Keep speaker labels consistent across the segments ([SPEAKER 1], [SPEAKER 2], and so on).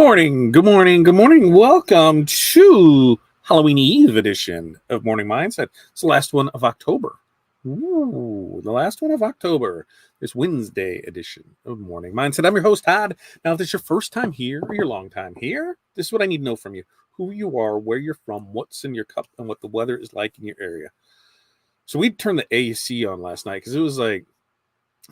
[SPEAKER 1] morning, good morning, good morning. Welcome to Halloween Eve edition of Morning Mindset. It's the last one of October. Ooh, the last one of October. This Wednesday edition of Morning Mindset. I'm your host, Todd. Now, if this is your first time here or your long time here, this is what I need to know from you. Who you are, where you're from, what's in your cup, and what the weather is like in your area. So we turned the AC on last night because it was like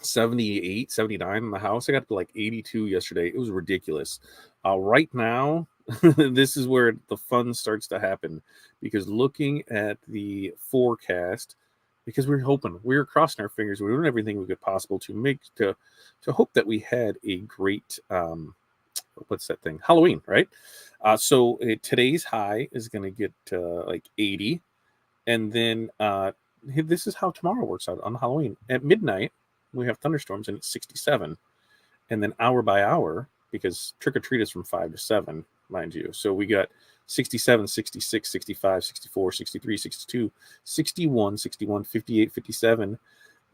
[SPEAKER 1] 78, 79 in the house. I got to like 82 yesterday. It was ridiculous. Right now, this is where the fun starts to happen, because looking at the forecast, because we were crossing our fingers, we were doing everything we could possible to hope that we had a great what's that thing, Halloween, right? So today's high is going to get like 80, and then this is how tomorrow works out on Halloween. At midnight we have thunderstorms and it's 67, and then hour by hour, because trick-or-treat is from 5 to 7, mind you. So we got 67, 66, 65, 64, 63, 62, 61, 61, 58, 57,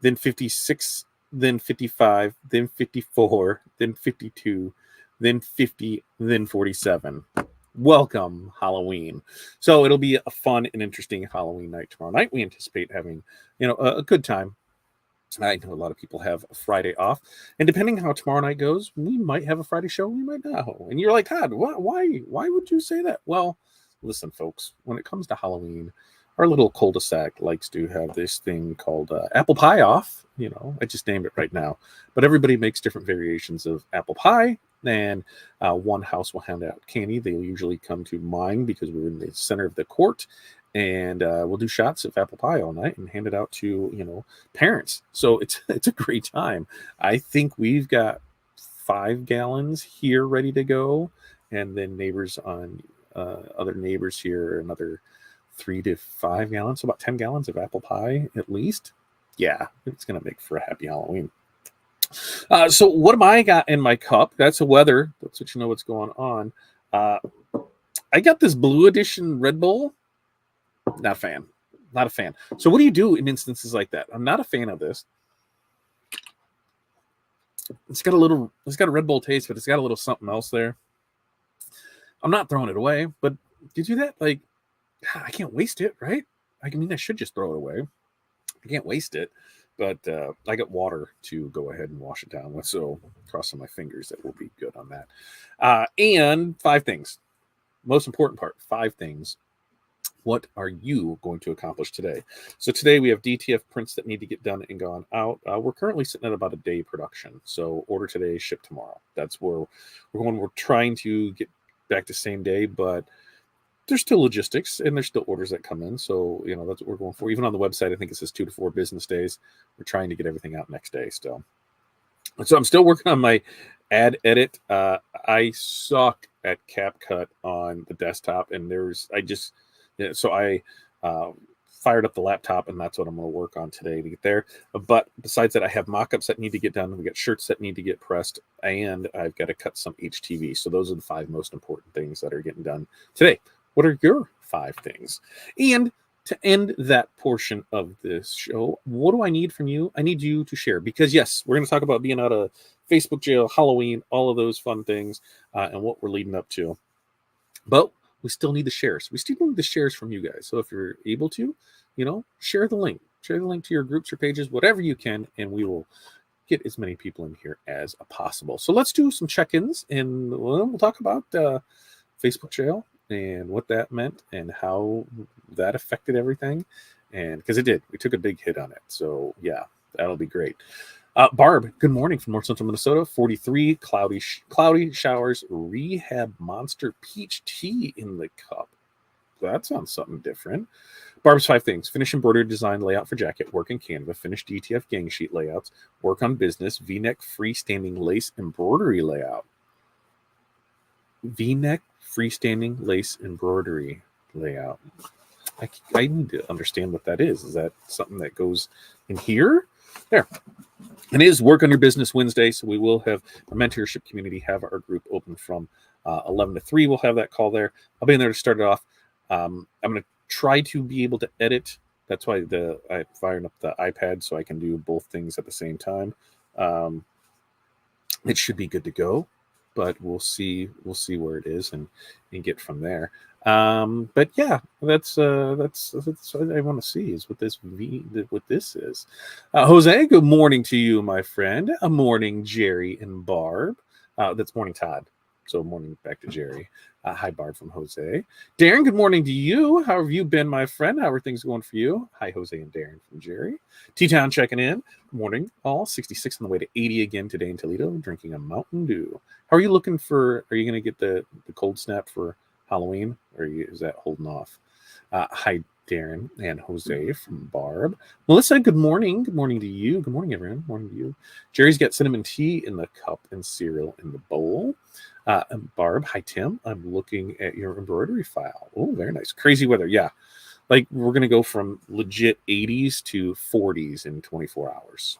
[SPEAKER 1] then 56, then 55, then 54, then 52, then 50, then 47. Welcome, Halloween. So it'll be a fun and interesting Halloween night tomorrow night. We anticipate having, a good time. I know a lot of people have a Friday off, and depending how tomorrow night goes, we might have a Friday show, we might not. And you're like, Todd, why would you say that? Well, listen, folks, when it comes to Halloween, our little cul-de-sac likes to have this thing called apple pie off. I just named it right now, but everybody makes different variations of apple pie. And one house will hand out candy. They'll usually come to mine because we're in the center of the court. And we'll do shots of apple pie all night and hand it out to parents. So it's a great time. I think we've got 5 gallons here ready to go, and then neighbors on other neighbors here another 3 to 5 gallons, so about 10 gallons of apple pie at least. Yeah, it's gonna make for a happy Halloween. So what am I got in my cup? That's the weather. That's what you know what's going on. I got this Blue Edition Red Bull. Not a fan. So what do you do in instances like that? I'm not a fan of this. It's got a Red Bull taste, but it's got a little something else there. I'm not throwing it away, but did you do that? Like, God, I can't waste it, right? I mean, I should just throw it away. I can't waste it, but I got water to go ahead and wash it down with, so crossing my fingers that will be good on that. And 5 things. Most important part, 5 things. What are you going to accomplish today? So today we have DTF prints that need to get done and gone out. We're currently sitting at about a day production. So order today, ship tomorrow. That's where we're going. We're trying to get back to same day, but there's still logistics and there's still orders that come in. So, that's what we're going for. Even on the website, I think it says 2 to 4 business days. We're trying to get everything out next day still. So I'm still working on my ad edit. I suck at CapCut on the desktop, and so I fired up the laptop, and that's what I'm going to work on today to get there. But besides that, I have mock-ups that need to get done. We got shirts that need to get pressed, and I've got to cut some HTV. So those are the 5 most important things that are getting done today. What are your 5 things? And to end that portion of this show, what do I need from you? I need you to share, because yes, we're going to talk about being out of Facebook jail, Halloween, all of those fun things, and what we're leading up to. But we still need the shares. We still need the shares from you guys. So if you're able to, share the link. Share the link to your groups or pages, whatever you can, and we will get as many people in here as possible. So let's do some check-ins, and we'll talk about Facebook jail and what that meant and how that affected everything. And because it did. We took a big hit on it. So yeah, that'll be great. Barb, good morning from North Central Minnesota. 43, cloudy showers, Rehab Monster Peach Tea in the cup. That sounds something different. Barb's 5 things: finish embroidered design layout for jacket, work in Canva, finish DTF gang sheet layouts, work on business, V-neck freestanding lace embroidery layout. V-neck freestanding lace embroidery layout. I need to understand what that is. Is that something that goes in here? There. And it is Work on Your Business Wednesday, so we will have our mentorship community have our group open from 11 to 3. We'll have that call there. I'll be in there to start it off. I'm going to try to be able to edit. That's why I'm firing up the iPad so I can do both things at the same time. It should be good to go. but we'll see where it is and get from there. But yeah, that's what I want to see is what this is. Jose, good morning to you, my friend. A morning, Jerry and Barb. That's morning, Todd. So morning back to Jerry. Hi, Barb from Jose. Darren, good morning to you. How have you been, my friend? How are things going for you? Hi, Jose and Darren from Jerry. T-Town checking in. Good morning, all. 66 on the way to 80 again today in Toledo, drinking a Mountain Dew. How are you looking for? Are you going to get the cold snap for Halloween, or is that holding off? Hi, Darren and Jose from Barb. Melissa, good morning. Good morning to you. Good morning, everyone. Good morning to you. Jerry's got cinnamon tea in the cup and cereal in the bowl. Barb, hi, Tim. I'm looking at your embroidery file. Oh, very nice. Crazy weather. Yeah. Like we're going to go from legit 80s to 40s in 24 hours.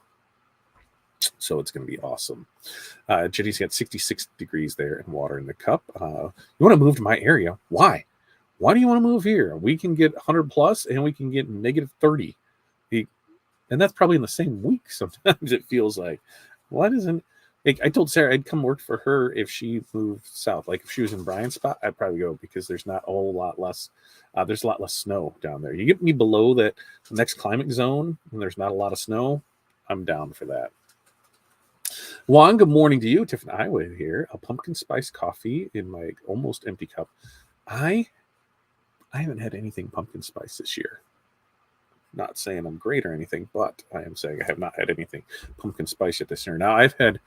[SPEAKER 1] So it's going to be awesome. Jenny's got 66 degrees there and water in the cup. You want to move to my area? Why? Why do you want to move here? We can get 100 plus and we can get negative 30. And that's probably in the same week. Sometimes it feels like, why doesn't, I told Sarah I'd come work for her if she moved south. Like if she was in Brian's spot, I'd probably go because there's not a whole lot less. There's a lot less snow down there. You get me below the next climate zone and there's not a lot of snow. I'm down for that. Juan, good morning to you. Tiffany Iowa here. A pumpkin spice coffee in my almost empty cup. I haven't had anything pumpkin spice this year. Not saying I'm great or anything, but I am saying I have not had anything pumpkin spice yet this year. Now I've had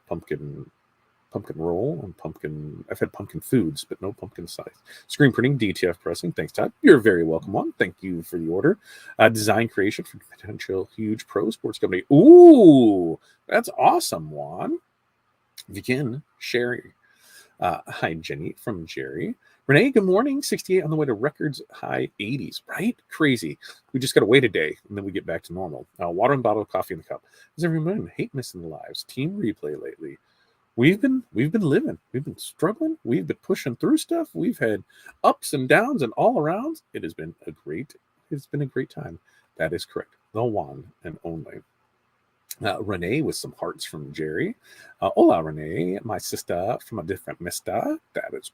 [SPEAKER 1] pumpkin roll and I've had pumpkin foods, but no pumpkin spice. Screen printing, DTF pressing. Thanks, Todd. You're very welcome on. Thank you for the order. Design creation for potential huge pro sports company. Ooh, that's awesome, Juan. If you can, share. Hi, Jenny from Jerry. Renee, good morning. 68 on the way to records high 80s, right? Crazy. We just got to wait a day and then we get back to normal. Water and bottle of coffee in the cup. How's everyone? Hate missing the lives. Team replay lately. We've been living. We've been struggling. We've been pushing through stuff. We've had ups and downs and all arounds. It's been a great time. That is correct. The one and only. Renee with some hearts from Jerry. Hola, Renee, my sister from a different mister. That is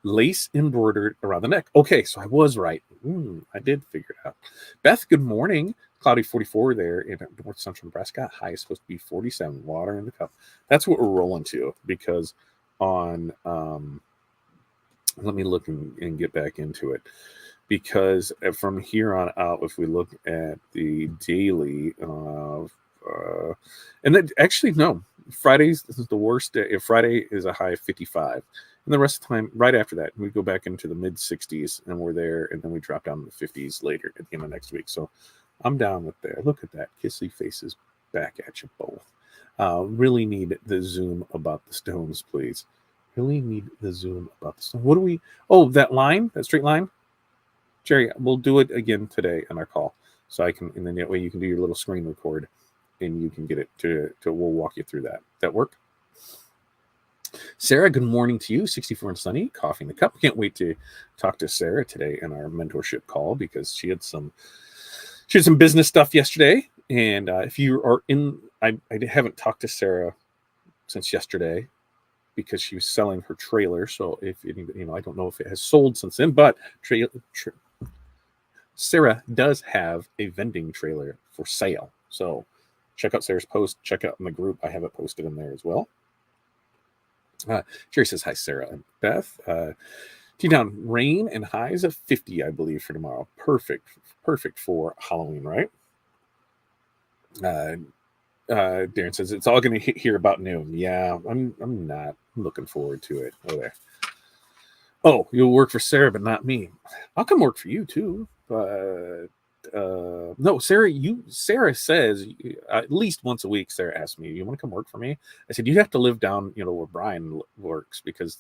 [SPEAKER 1] lace embroidered around the neck. Okay, so I was right. I did figure it out. Beth, good morning. Cloudy 44 there in north central Nebraska. High is supposed to be 47. Water in the cup. That's what we're rolling to because on, let me look and get back into it. Because from here on out, if we look at the daily, and then actually no, Fridays this is the worst day. If Friday is a high of 55, and the rest of the time right after that we go back into the mid 60s and we're there, and then we drop down to the 50s later at the end of next week. So I'm down with there. Look at that, kissy faces back at you both. Really need the Zoom about the stones, please. Really need the Zoom about the stones. What do we? Oh, that straight line. Jerry, we'll do it again today on our call, so I can, and then that way you can do your little screen record. And you can get it to we'll walk you through that. That work? Sarah, good morning to you. 64 and sunny, coffee in the cup. Can't wait to talk to Sarah today in our mentorship call because she had some business stuff yesterday. And if you are in, I haven't talked to Sarah since yesterday because she was selling her trailer. So if I don't know if it has sold since then, but Sarah does have a vending trailer for sale. So check out Sarah's post. Check out in the group. I have it posted in there as well. Jerry says, hi, Sarah and Beth. T-Town, rain and highs of 50, I believe, for tomorrow. Perfect for Halloween, right? Darren says, it's all going to hit here about noon. Yeah, I'm not looking forward to it. Oh, there. Oh, you'll work for Sarah, but not me. I'll come work for you, too. But no, Sarah says at least once a week. Sarah asked me, "You want to come work for me?" I said, "You have to live down, where Brian works because,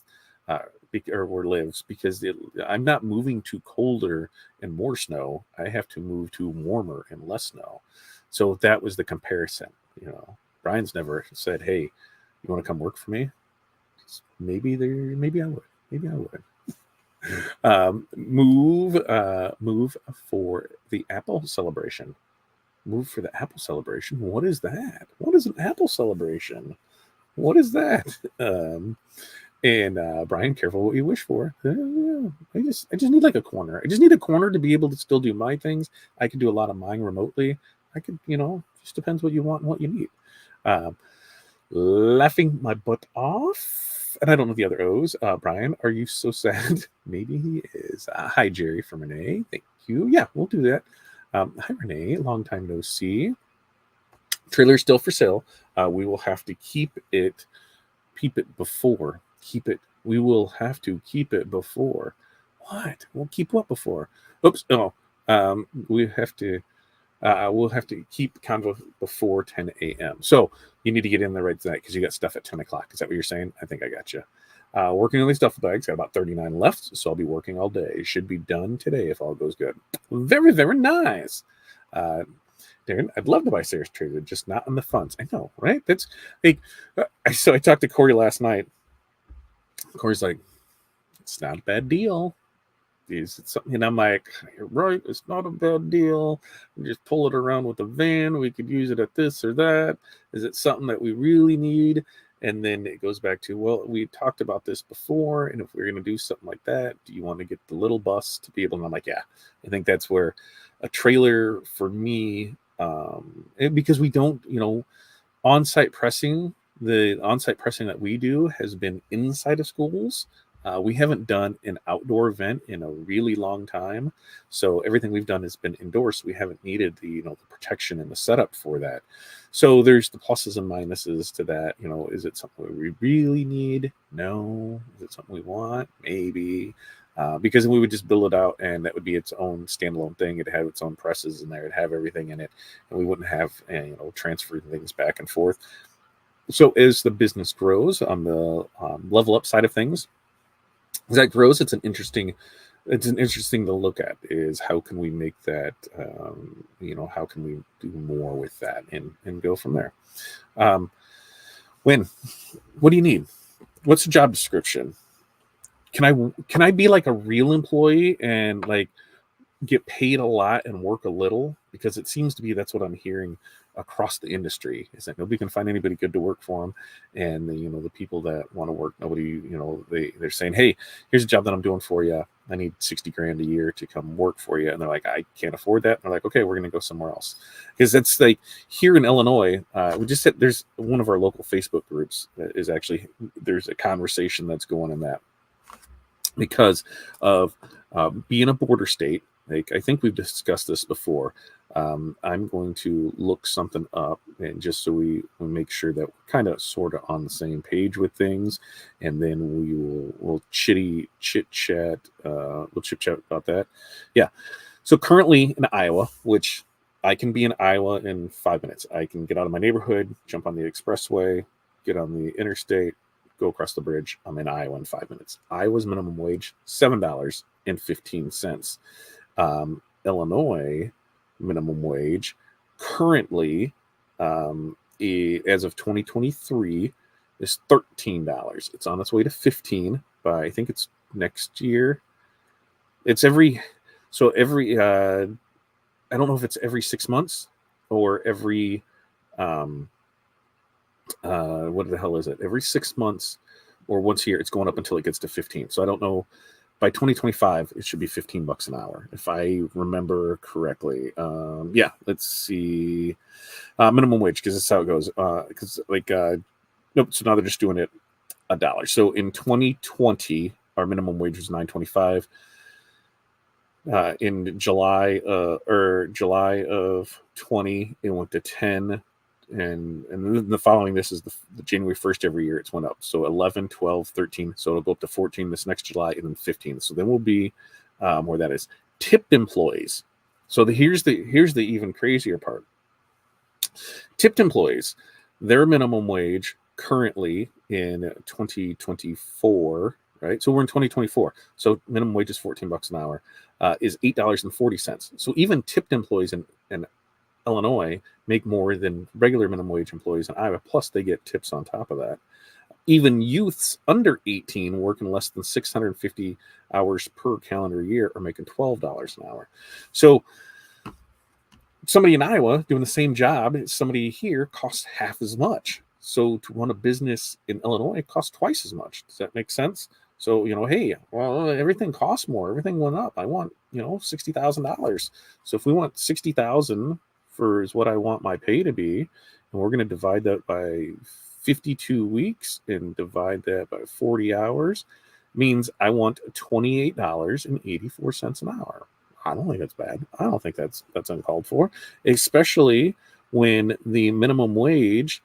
[SPEAKER 1] or where lives because I'm not moving to colder and more snow. I have to move to warmer and less snow." So that was the comparison. Brian's never said, "Hey, you want to come work for me?" Maybe I would. Move for the Apple celebration. Move for the Apple celebration. What is that? What is an Apple celebration? What is that? And Brian, careful what you wish for. I just need like a corner. I just need a corner to be able to still do my things. I can do a lot of mine remotely. I could, just depends what you want and what you need. Laughing my butt off. And I don't know the other O's. Brian, are you so sad? Maybe he is. Hi, Jerry from Renee. Thank you. Yeah, we'll do that. Hi, Renee. Long time no see. Trailer still for sale. We will have to keep it before. We will have to keep it before. What? We'll keep what before? Oops. Oh, we have to. We'll have to keep convo before 10 a.m. So you need to get in there right tonight because you got stuff at 10 o'clock. Is that what you're saying? I think I got you. Working on these duffel bags. Got about 39 left, so I'll be working all day. Should be done today if all goes good. Very, very nice. Darren, I'd love to buy Sarah's trailer, just not on the funds. I know, right? That's like, so I talked to Corey last night. Corey's like, it's not a bad deal. Is it something? And I'm like, you're right. It's not a bad deal. We just pull it around with the van. We could use it at this or that. Is it something that we really need? And then it goes back to, well, we talked about this before. And if we're going to do something like that, do you want to get the little bus to be able? And I'm like, yeah, I think that's where a trailer for me, because we don't, on-site pressing, the on-site pressing that we do has been inside of schools. We haven't done an outdoor event in a really long time. So everything we've done has been indoors. So we haven't needed the protection and the setup for that. So there's the pluses and minuses to that. Is it something we really need? No. Is it something we want? Maybe. Because we would just build it out and that would be its own standalone thing. It'd have its own presses in there. It'd have everything in it. And we wouldn't have, transferring things back and forth. So as the business grows on the level up side of things, as that grows, it's an interesting to look at is how can we make that, how can we do more with that and go from there. What do you need? What's the job description? Can I be like a real employee and like get paid a lot and work a little? Because it seems to be that's what I'm hearing across the industry is that nobody can find anybody good to work for them, and the people that want to work, nobody, they're saying, hey, here's a job that I'm doing for you. I need $60,000 a year to come work for you, and they're like, I can't afford that. And they're like, okay, we're going to go somewhere else, because that's like here in Illinois. We just said there's one of our local Facebook groups that is actually there's a conversation that's going in that because of being a border state. Like I think we've discussed this before. I'm going to look something up, and just so we make sure that we're kind of sort of on the same page with things, and then we'll chit chat about that. Yeah. So currently in Iowa, which I can be in Iowa in 5 minutes. I can get out of my neighborhood, jump on the expressway, get on the interstate, go across the bridge. I'm in Iowa in 5 minutes. Iowa's minimum wage $7.15. Illinois minimum wage currently, as of 2023, is $13. It's on its way to 15 by I think it's next year. It's every I don't know if it's every 6 months or every what the hell is it? Every 6 months or once a year. It's going up until it gets to 15. So I don't know. By 2025, it should be $15 an hour, if I remember correctly. Yeah, let's see. Minimum wage, because that's how it goes. Because nope. So now they're just doing it $1. So in 2020, our minimum wage was $9.25. In July of 20, it went to 10. And the following, this is the January 1st every year it's went up. So 11, 12, 13. So it'll go up to 14 this next July, and then 15. So then we'll be where that is. Tipped employees. So here's the even crazier part. Tipped employees, their minimum wage currently in 2024, right? So we're in 2024. So minimum wage is $14 an hour, is $8.40. So even tipped employees in Illinois make more than regular minimum wage employees in Iowa, plus they get tips on top of that. Even youths under 18 working less than 650 hours per calendar year are making $12 an hour. So somebody in Iowa doing the same job as somebody here costs half as much. So to run a business in Illinois, it costs twice as much. Does that make sense? So, hey, well, everything costs more. Everything went up. I want, $60,000. So if we want 60,000 for is what I want my pay to be, and we're going to divide that by 52 weeks and divide that by 40 hours, means I want $28.84 an hour. I don't think that's bad. I don't think that's uncalled for, especially when the minimum wage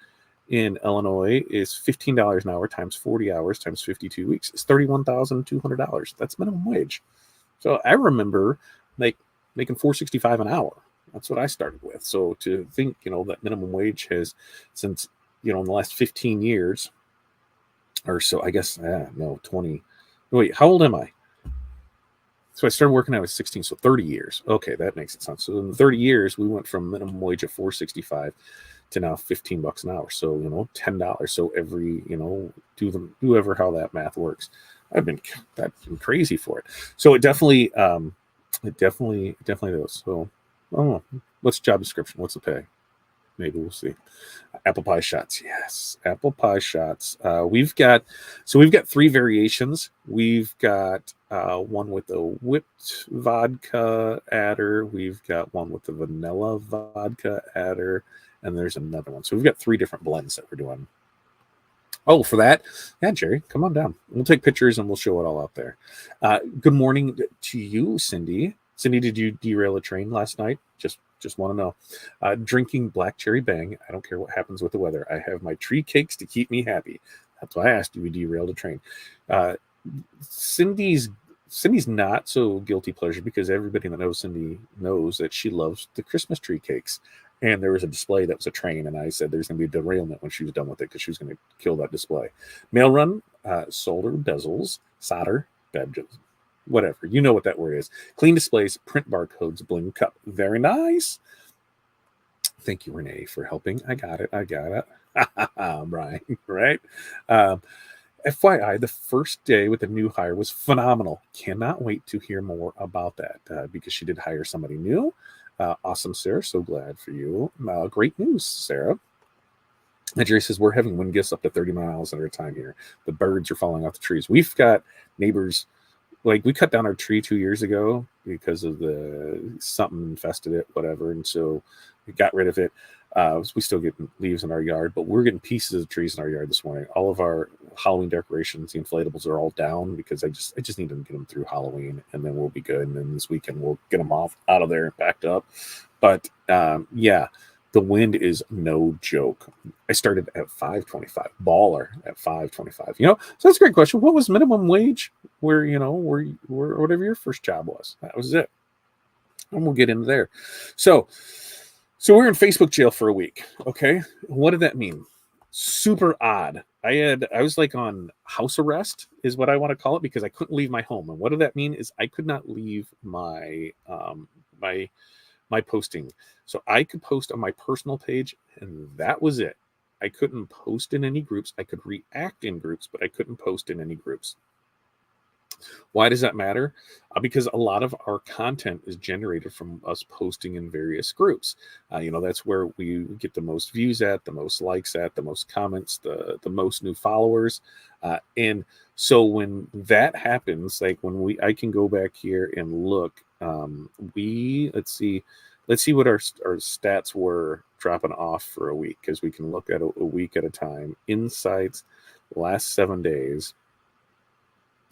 [SPEAKER 1] in Illinois is $15 an hour times 40 hours times 52 weeks. It's $31,200. That's minimum wage. So I remember making $4.65 an hour. That's what I started with. So to think, that minimum wage has since, in the last 15 years or so, I guess, 20. Wait, how old am I? So I started working when I was 16, so 30 years. Okay, that makes sense. So in 30 years, we went from minimum wage of $4.65 to now $15 an hour. So, $10. So every, do ever how that math works. That's been crazy for it. So it definitely does. So, I don't know. What's the job description? What's the pay? Maybe we'll see. Apple pie shots. Yes. Apple pie shots. We've got 3 variations. We've got one with a whipped vodka adder. We've got one with the vanilla vodka adder. And there's another one. So we've got 3 different blends that we're doing. Oh, for that? Yeah, Jerry, come on down. We'll take pictures and we'll show it all out there. Good morning to you, Cindy. Cindy, did you derail a train last night? Just want to know. Drinking black cherry bang. I don't care what happens with the weather. I have my tree cakes to keep me happy. That's why I asked you. We derailed a train. Cindy's not so guilty pleasure because everybody that knows Cindy knows that she loves the Christmas tree cakes. And there was a display that was a train, and I said there's going to be a derailment when she was done with it because she was going to kill that display. Mail run, solder, bezels, solder, whatever. You know what that word is. Clean displays, print barcodes, bling cup. Very nice. Thank you, Renee, for helping. I got it. Brian, right? FYI, the first day with the new hire was phenomenal. Cannot wait to hear more about that because she did hire somebody new. Awesome, Sarah. So glad for you. Great news, Sarah. And Jerry says, we're having wind gusts up to 30 miles at a time here. The birds are falling off the trees. We've got neighbors, we cut down our tree 2 years ago because of something infested it, whatever. And so we got rid of it. We still get leaves in our yard, but we're getting pieces of trees in our yard this morning. All of our Halloween decorations, the inflatables are all down because I just need to get them through Halloween, and then we'll be good. And then this weekend we'll get them out of there and packed up. But the wind is no joke. I started at 5.25, baller at 5.25. So that's a great question. What was minimum wage where whatever your first job was? That was it. And we'll get into there. So we're in Facebook jail for a week. Okay. What did that mean? Super odd. I was like on house arrest is what I want to call it because I couldn't leave my home. And what did that mean is I could not leave my my posting. So I could post on my personal page and that was it. I couldn't post in any groups. I could react in groups, but I couldn't post in any groups. Why does that matter? Because a lot of our content is generated from us posting in various groups. That's where we get the most views at, the most likes at, the most comments, the most new followers. And so when that happens, like when I can go back here and look, let's see what our stats were dropping off for a week, because we can look at a week at a time. Insights, last 7 days.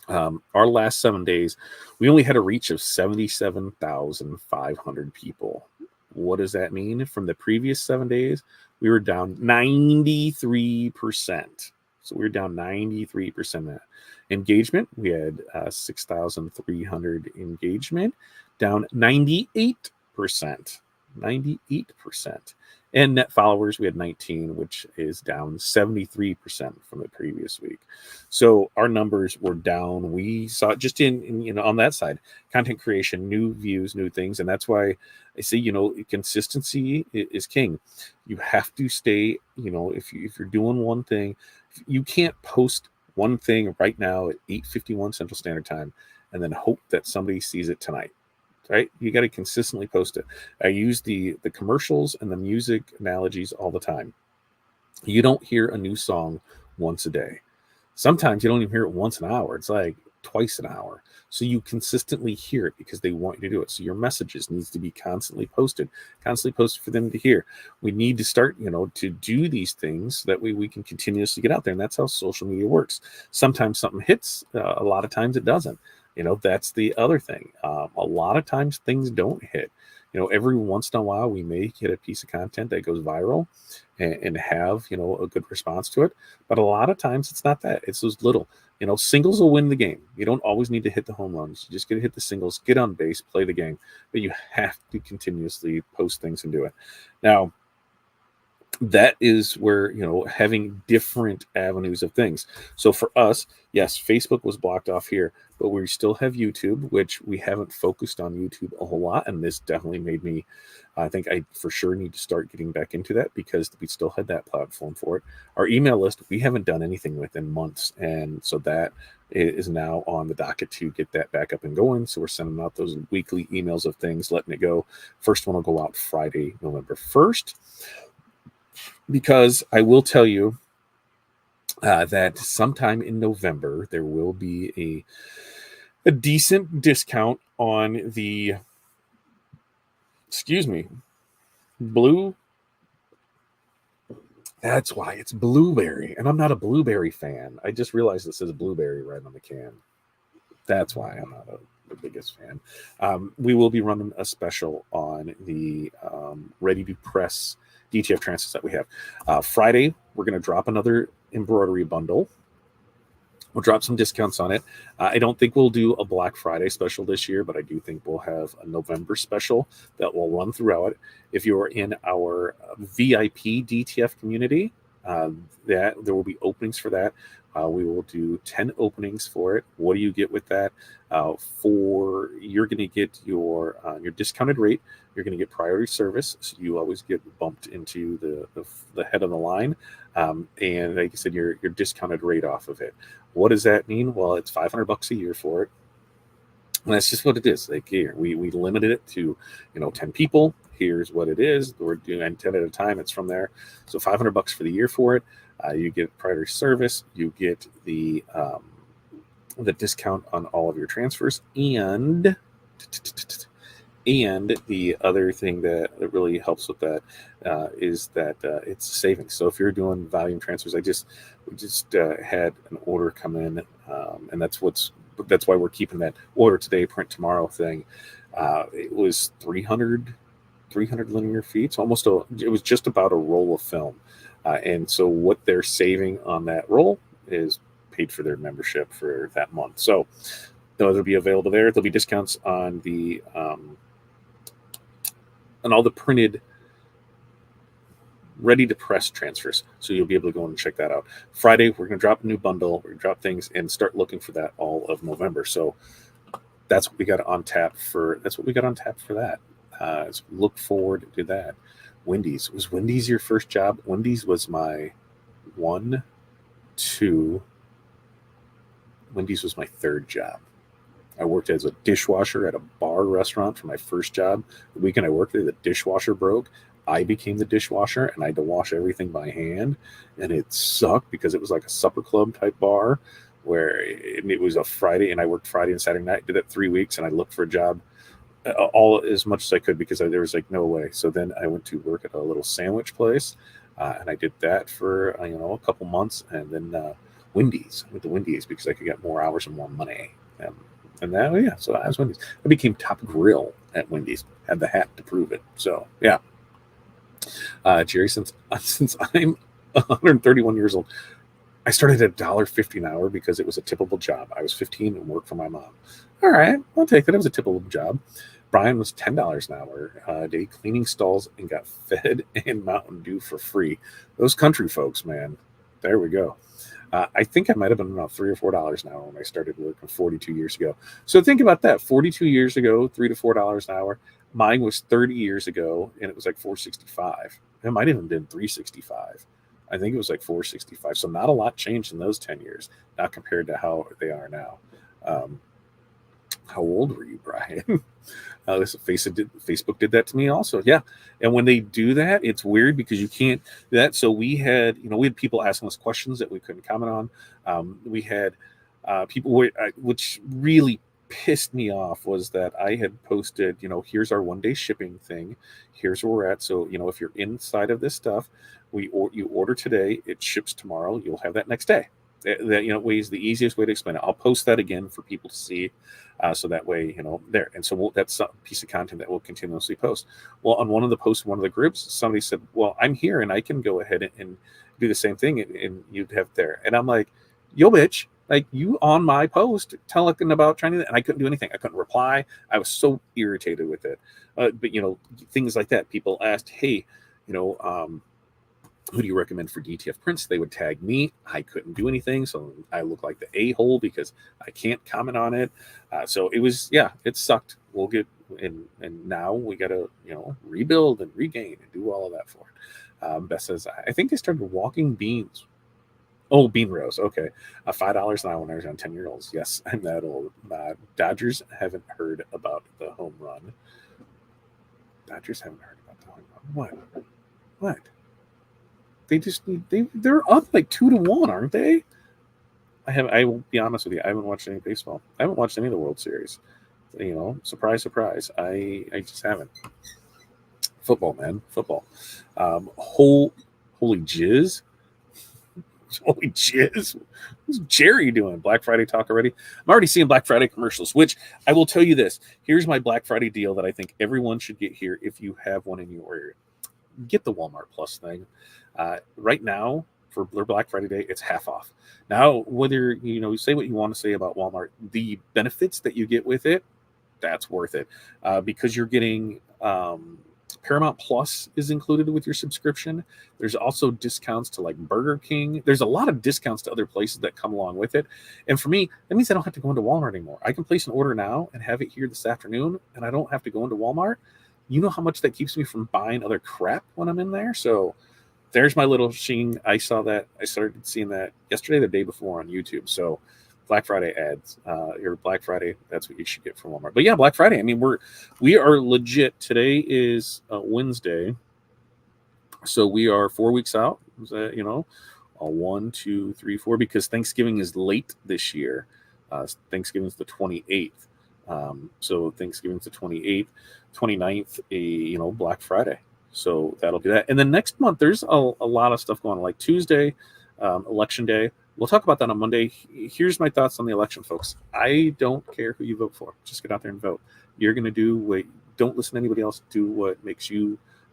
[SPEAKER 1] Our last 7 days, we only had a reach of 77,500 people. What does that mean? From the previous 7 days, we were down 93%. So we were down 93% of that. Engagement, we had 6,300 engagement, down 98%. 98%. And net followers, we had 19, which is down 73% from the previous week. So our numbers were down. We saw it just in on that side, content creation, new views, new things. And that's why I say, consistency is king. You have to stay, if you're doing one thing, you can't post one thing right now at 8:51 Central Standard Time and then hope that somebody sees it tonight. Right? You got to consistently post it. I use the commercials and the music analogies all the time. You don't hear a new song once a day. Sometimes you don't even hear it once an hour. It's like twice an hour. So you consistently hear it because they want you to do it. So your messages needs to be constantly posted for them to hear. We need to start, to do these things so that way we can continuously get out there. And that's how social media works. Sometimes something hits, a lot of times it doesn't. That's the other thing. A lot of times things don't hit. Every once in a while we may get a piece of content that goes viral and have, a good response to it. But a lot of times it's not that. It's those little, singles will win the game. You don't always need to hit the home runs. You just got to hit the singles, get on base, play the game. But you have to continuously post things and do it. Now, that is where, having different avenues of things. So for us, yes, Facebook was blocked off here, but we still have YouTube, which we haven't focused on YouTube a whole lot. And this definitely made me, I think I for sure need to start getting back into that because we still had that platform for it. Our email list, we haven't done anything with in months. And so that is now on the docket to get that back up and going. So we're sending out those weekly emails of things, letting it go. First one will go out Friday, November 1st. Because I will tell you that sometime in November, there will be a decent discount on the, blue. That's why it's blueberry. And I'm not a blueberry fan. I just realized it says blueberry right on the can. That's why I'm not the biggest fan. We will be running a special on the ready to press DTF transfers that we have. Friday, we're going to drop another embroidery bundle. We'll drop some discounts on it. I don't think we'll do a Black Friday special this year, but I do think we'll have a November special that will run throughout. If you're in our VIP DTF community, that there will be openings for that. We will do 10 openings for it. What do you get with that? You're going to get your discounted rate. You're going to get priority service, so you always get bumped into the head of the line, and like I said, your discounted rate off of it. What does that mean? Well, it's $500 a year for it. And that's just what it is. Like here, we limited it to 10 people. Here's what it is. We're doing 10 at a time. It's from there. So $500 for the year for it. You get priority service. You get the discount on all of your transfers, and the other thing that really helps with that is that it's savings. So if you're doing volume transfers, we just had an order come in, and that's why we're keeping that order today, print tomorrow thing. It was 300 linear feet. So it was just about a roll of film. And so what they're saving on that roll is paid for their membership for that month. So those will be available there. There'll be discounts on the on all the printed ready to press transfers. So you'll be able to go and check that out. Friday, we're going to drop a new bundle. We're going to drop things and start looking for that all of November. So that's what we got on tap for. That. So look forward to that. Wendy's. Was Wendy's your first job? Wendy's was my Wendy's was my third job. I worked as a dishwasher at a bar restaurant for my first job. The weekend I worked there, the dishwasher broke. I became the dishwasher, and I had to wash everything by hand. And it sucked because it was like a supper club type bar where it was a Friday, and I worked Friday and Saturday night. Did it 3 weeks, and I looked for a job all as much as I could because there was like no way. So then I went to work at a little sandwich place, and I did that for a couple months, and then Wendy's. I went to Wendy's because I could get more hours and more money. And that, so that was Wendy's. I became top grill at Wendy's. Had the hat to prove it. So yeah, Jerry, since I'm 131 years old, I started at $1.50 an hour because it was a tippable job. I was 15 and worked for my mom. All right, I'll take that. It was a tippable job. Brian was $10 an hour a day cleaning stalls and got fed and Mountain Dew for free. Those country folks, man. There we go. I think I might have been about $3 or $4 an hour when I started working 42 years ago. So think about that. 42 years ago, $3 to $4 an hour. Mine was 30 years ago, and it was like $4.65. It might have even been $3.65. I think it was like $4.65. So not a lot changed in those 10 years, not compared to how they are now. How old were you, Brian? Facebook did that to me also. Yeah. And when they do that, it's weird because you can't do that. So we had people asking us questions that we couldn't comment on. We had people, which really pissed me off was that I had posted, here's our 1 day shipping thing. Here's where we're at. So, if you're inside of this stuff, you order today, it ships tomorrow. You'll have that next day. That is the easiest way to explain it. I'll post that again for people to see. So that way, there. And so that's a piece of content that we'll continuously post. Well, on one of the posts, one of the groups, somebody said, well, I'm here and I can go ahead and do the same thing. And you'd have there. And I'm like, yo, bitch, like you on my post talking about trying to, and I couldn't do anything. I couldn't reply. I was so irritated with it. But, things like that. People asked, hey, who do you recommend for DTF prints? They would tag me. I couldn't do anything. So I look like the a-hole because I can't comment on it. So it was, it sucked. We'll get, and now we got to, rebuild and regain and do all of that for it. Beth says, I think I started walking beans. Oh, bean rows. Okay. $5 an hour when I was on 10-year-olds. Yes, I'm that old. Dodgers haven't heard about the home run. Dodgers haven't heard about the home run. What? They're up like 2-1, aren't they? I will be honest with you. I haven't watched any baseball. I haven't watched any of the World Series. Surprise, surprise. I just haven't. Football, man. Football. Holy jizz. Holy jizz. What's Jerry doing? Black Friday talk already? I'm already seeing Black Friday commercials, which I will tell you this. Here's my Black Friday deal that I think everyone should get here if you have one in your area. Get the Walmart Plus thing. Right now, for Black Friday Day, it's half off. Now, whether you say what you want to say about Walmart, the benefits that you get with it, that's worth it because you're getting Paramount Plus is included with your subscription. There's also discounts to like Burger King. There's a lot of discounts to other places that come along with it. And for me, that means I don't have to go into Walmart anymore. I can place an order now and have it here this afternoon, and I don't have to go into Walmart. You know how much that keeps me from buying other crap when I'm in there? So there's my little sheen. I saw that. I started seeing that yesterday, the day before on YouTube. So Black Friday ads, or Black Friday, that's what you should get from Walmart. But yeah, Black Friday. I mean, we are legit. Today is Wednesday. So we are 4 weeks out. Is that, 1, 2, 3, 4, because Thanksgiving is late this year. Thanksgiving is the 28th. So Thanksgiving's the 28th, 29th, Black Friday. So that'll be that. And then next month, there's a lot of stuff going on, like Tuesday, Election Day. We'll talk about that on Monday. Here's my thoughts on the election, folks. I don't care who you vote for. Just get out there and vote. You're going to don't listen to anybody else. Do what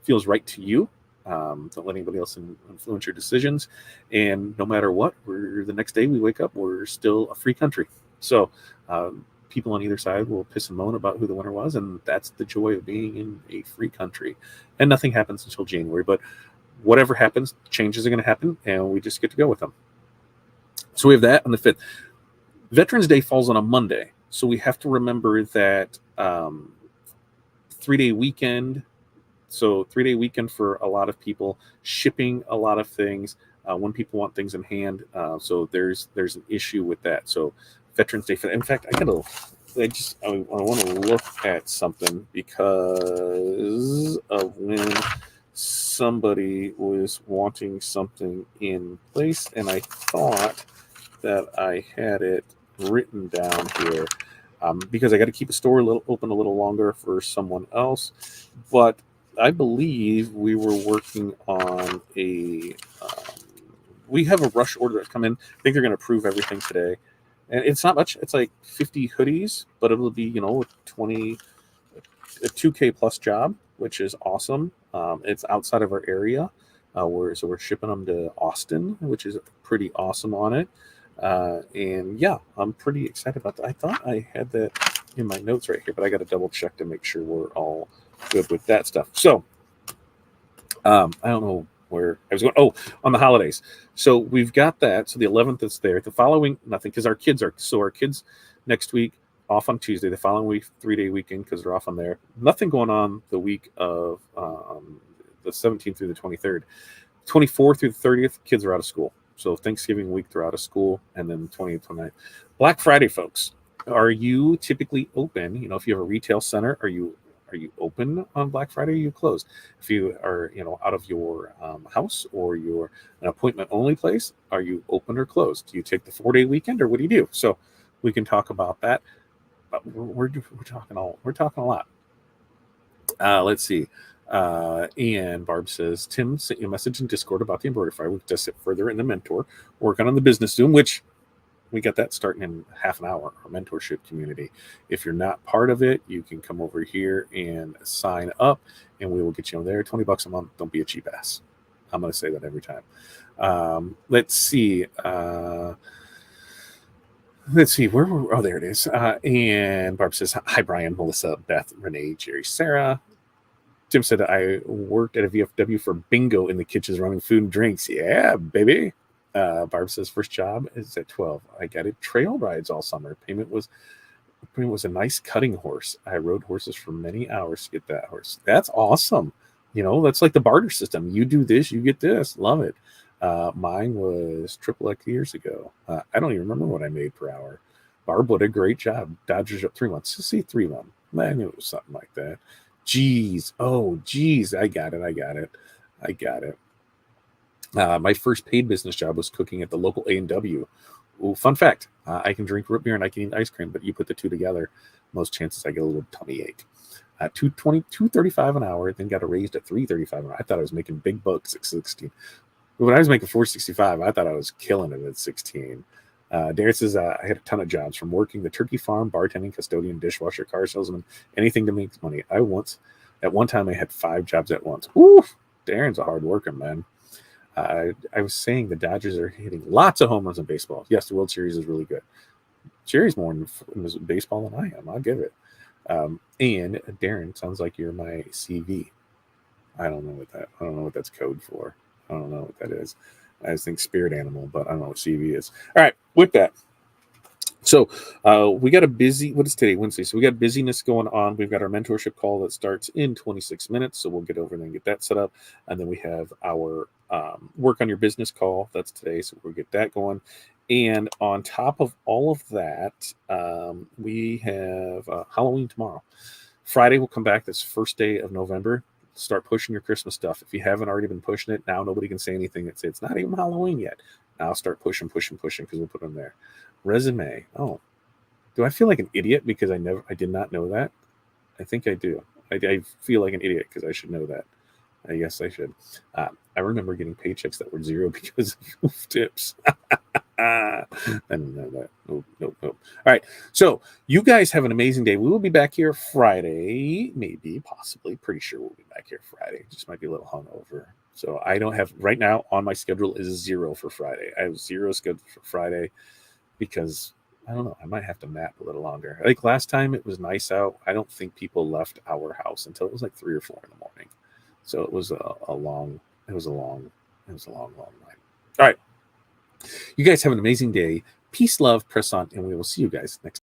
[SPEAKER 1] feels right to you. Don't let anybody else influence your decisions. And no matter what, the next day we wake up, we're still a free country. So people on either side will piss and moan about who the winner was, and that's the joy of being in a free country. And nothing happens until January, but whatever happens, changes are going to happen, and we just get to go with them. So we have that on the 5th. Veterans Day falls on a Monday, so we have to remember that 3-day weekend. So 3-day weekend for a lot of people, shipping a lot of things when people want things in hand. So there's an issue with that. So Veterans Day. In fact, I want to look at something because of when somebody was wanting something in place, and I thought that I had it written down here because I got to keep a store open a little longer for someone else. But I believe we were working on we have a rush order that's come in. I think they're going to approve everything today. And it's not much. It's like 50 hoodies, but it'll be, a 2K plus job, which is awesome. It's outside of our area. We're shipping them to Austin, which is pretty awesome on it. And yeah, I'm pretty excited about that. I thought I had that in my notes right here, but I got to double check to make sure we're all good with that stuff. So I don't know where I was going. Oh, on the holidays. So we've got that. So the 11th is there. The following, nothing, because our kids next week off on Tuesday. The following week, 3-day weekend, because they're off on there. Nothing going on the week of the 17th through the 23rd. 24th through the 30th, kids are out of school. So Thanksgiving week, they're out of school, and then 20th, 29th. Black Friday, folks. Are you typically open? If you have a retail center, are you open on Black Friday? Or are you closed? If you are, out of your house, or you're an appointment only place, are you open or closed? Do you take the 4-day weekend, or what do you do? So we can talk about that. But we're talking a lot. Let's see. And Barb says, Tim sent you a message in Discord about the embroidery fire. We've discussed it further in the mentor, working on the business Zoom, which we got that starting in half an hour, our mentorship community. If you're not part of it, you can come over here and sign up, and we will get you on there. $20 a month. Don't be a cheap ass. I'm going to say that every time. Let's see. Where were, oh, there it is. And Barb says, hi, Brian, Melissa, Beth, Renee, Jerry, Sarah. Tim said, I worked at a VFW for bingo in the kitchens running food and drinks. Yeah, baby. Barb says, first job is at 12. I got it trail rides all summer. Payment was a nice cutting horse. I rode horses for many hours to get that horse. That's awesome. That's like the barter system. You do this, you get this. Love it. Mine was triple X years ago. I don't even remember what I made per hour. Barb, what a great job. Dodgers up 3 months. See 3-1. I knew it was something like that. Geez. Oh, geez. I got it. My first paid business job was cooking at the local A&W. Ooh, fun fact, I can drink root beer and I can eat ice cream, but you put the two together, most chances I get a little tummy ache. $2.35 an hour, then got a raise to $3.35 an hour. I thought I was making big bucks at 16. But when I was making $4.65, I thought I was killing it at 16. Darren says, I had a ton of jobs, from working the turkey farm, bartending, custodian, dishwasher, car salesman, anything to make money. At one time, I had 5 jobs at once. Ooh, Darren's a hard worker, man. I was saying the Dodgers are hitting lots of home runs in baseball. Yes, the World Series is really good. Jerry's more in baseball than I am. I'll give it. And Darren, sounds like you're my CV. I don't know what that's code for. I don't know what that is. I just think spirit animal, but I don't know what CV is. All right, with that. So we got what is today? Wednesday. So we got busyness going on. We've got our mentorship call that starts in 26 minutes. So we'll get over there and get that set up. And then we have our work on your business call. That's today. So we'll get that going. And on top of all of that, we have Halloween tomorrow. Friday we'll come back. This first day of November. Start pushing your Christmas stuff. If you haven't already been pushing it, now nobody can say anything that says it's not even Halloween yet. Now start pushing because we'll put them there. Resume. Oh, do I feel like an idiot because I did not know that? I think I do. I feel like an idiot because I should know that. I guess I should. I remember getting paychecks that were zero because of tips. I didn't know that. Nope. All right. So you guys have an amazing day. We will be back here Friday, maybe, possibly. Pretty sure we'll be back here Friday. Just might be a little hungover. So I don't have, right now on my schedule is 0 for Friday. I have 0 scheduled for Friday because I don't know. I might have to nap a little longer. Like last time it was nice out. I don't think people left our house until it was like 3 or 4 in the morning. So it was a long night. All right. You guys have an amazing day. Peace, love, press on, and we will see you guys next time.